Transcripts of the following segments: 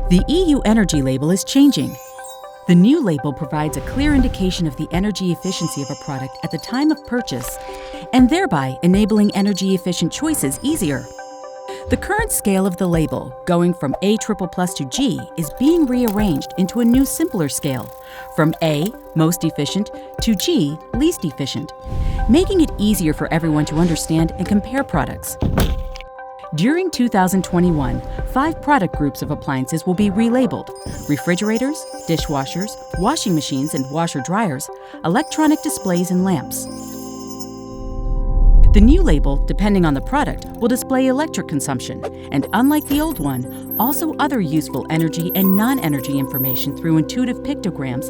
The EU energy label is changing. The new label provides a clear indication of the energy efficiency of a product at the time of purchase, and thereby enabling energy-efficient choices easier. The current scale of the label, going from A++ to G, is being rearranged into a new simpler scale, from A, most efficient, to G, least efficient, making it easier for everyone to understand and compare products. During 2021, 5 product groups of appliances will be relabeled: refrigerators, dishwashers, washing machines and washer-dryers, electronic displays and lamps. The new label, depending on the product, will display electric consumption, and unlike the old one, also other useful energy and non-energy information through intuitive pictograms,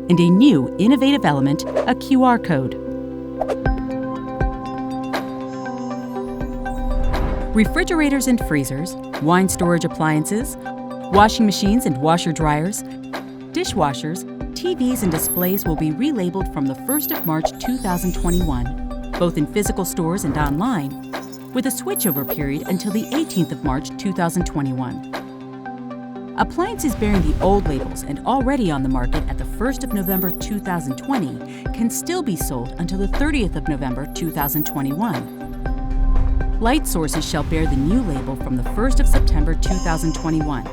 and a new innovative element, a QR code. Refrigerators and freezers, wine storage appliances, washing machines and washer-dryers, dishwashers, TVs and displays will be relabeled from the 1st of March 2021, both in physical stores and online, with a switchover period until the 18th of March 2021. Appliances bearing the old labels and already on the market at the 1st of November 2020 can still be sold until the 30th of November 2021. Light sources shall bear the new label from the 1st of September 2021,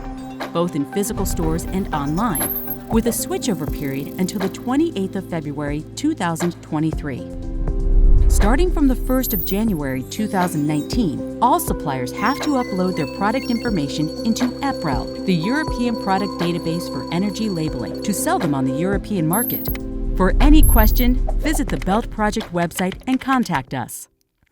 both in physical stores and online, with a switchover period until the 28th of February 2023. Starting from the 1st of January 2019, all suppliers have to upload their product information into EPRAL, the European Product Database for Energy Labeling, to sell them on the European market. For any question, visit the Belt Project website and contact us.